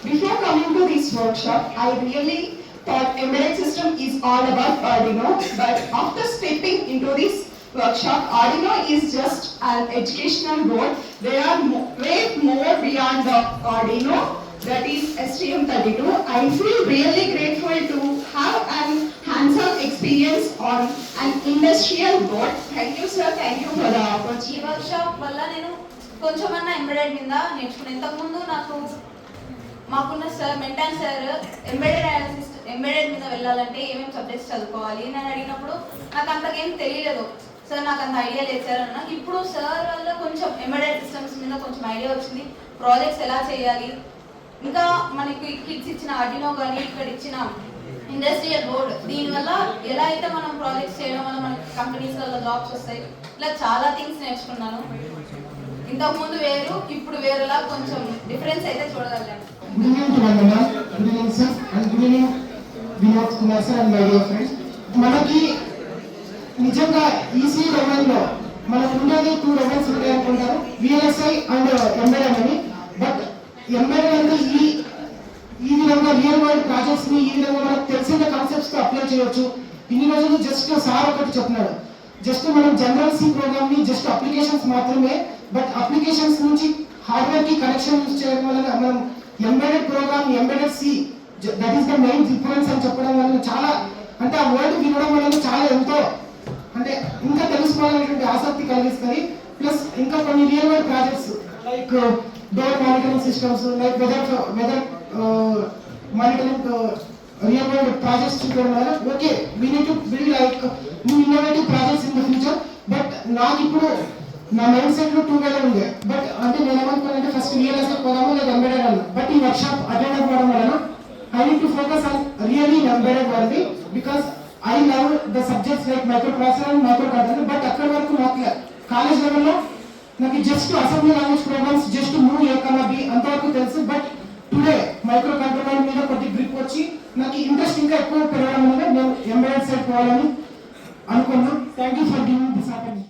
Before coming to this workshop, I really thought embedded system is all about Arduino, but after stepping into this workshop, Arduino is just an educational board. There are way more beyond the Arduino, that is STM32. I feel really grateful to have an hands-on experience on an industrial board. Thank you, sir. Thank you for the opportunity. ఈ workshop వల్ల నేను కొంచెమన్నా embedded మీద నేర్చుకున్నాను. ఇంతకుముందు నాకు మాకున్న sir మెంటాన్ sir embedded మీద వెళ్ళాలంటే ఏమేమి సబ్జెక్ట్స్ చదువుకోవాలి అని అడిగినప్పుడు నాకు అంతకేం తెలియలేదు సార్, నాకు అంత ఐడియా లేదు సార్ అన్న. ఇప్పుడు సార్ వల్ల కొంచెం ఎంబెడెడ్ సిస్టమ్స్ మీద కొంచెం ఐడియా వచ్చింది, ప్రాజెక్ట్స్ ఎలా చేయాలి, ఇంకా మనకి కిడ్స్ ఇచ్చిన ఆర్డినో కానీ ఇక్కడ ఇచ్చిన ఇండస్ట్రియల్ బోర్డ్ దీనివల్ల ఎలా అయితే మనం ప్రాజెక్ట్స్ చేయడం వల్ల మనకి కంపెనీస్లలో జాబ్స్ వస్తాయి, ఇలా చాలా థింగ్స్ నేర్చుకున్నాను. ఇంతకుముందు వేరు ఇప్పుడు వేరులా కొంచెం డిఫరెన్స్ అయితే చూడగలను. Good evening to Vandana, good evening sir, and good evening Vinod Kumar sir and my dear friends. మనకి నిజంగా ఈసీ డొమైన్లో మనకు ఉండేది 2 డొమైన్స్ ఉంటాయి అనుకుంటారు, విఎల్ఎస్ఐ అండ్ ఎంబెడెడ్ అని. బట్ ఎంబెడెడ్ అంటే ఈ విధంగా రియల్ వరల్డ్ ప్రాజెక్ట్స్ని ఈ విధంగా మనకు తెలిసిన కాన్సెప్ట్స్తో అప్లై చేయొచ్చు. ఇన్ని రోజులు జస్ట్ సార్ ఒకటి చెప్పినాడు, జస్ట్ మనం జనరల్ సి ప్రోగ్రామ్ని జస్ట్ అప్లికేషన్స్ మాత్రమే, బట్ అప్లికేషన్స్ నుంచి హార్డ్వేర్కి కనెక్షన్ యూజ్ చేయడం వల్ల మనం embedded program embedded C that is the main difference అని చెప్పడం వల్ల చాలా అంటే ఆ వర్డ్ వినడం వల్ల చాలా ఎంతో అంటే ఇంకా తెలుసుకోవాలనేటువంటి ఆసక్తి కలిగిస్తుంది. ప్లస్ ఇంకా కొన్ని real world projects like door monitoring systems, like weather monitoring real world projects చూడడం వల్ల okay we need to build like new innovative projects in the future. But నాకు ఇప్పుడు నా మైండ్ సెట్ లో 2 వేల ఉంది. బట్ అంటే నేను ఏమనుకున్నానంటే ఫస్ట్ విఎల్ఎస్ఐ పోదాము లేదా ఎంబెడెడ్ అన్నా. బట్ ఈ వర్క్షాప్ అటెండ్ అవ్వడం వలన I need to focus on really embedded వరది, because I love the subjects like microprocessor and microcontroller. But అక్కడి వరకు నాకు కాలేజ్ లెవెల్లో నాకు just assembly language programs just move a comma b అంతవరకు తెలుసు. బట్ టుడే మైక్రో కంట్రోలర్ మీద కొద్ది గ్రిప్ వచ్చి నాకు ఇంట్రెస్ట్ ఇంకా ఎక్కువ పెరగడం వల్ల నేను ఎంబెడెడ్ సైడ్ పోవాలని అనుకున్నాను. Thank you for giving this opportunity.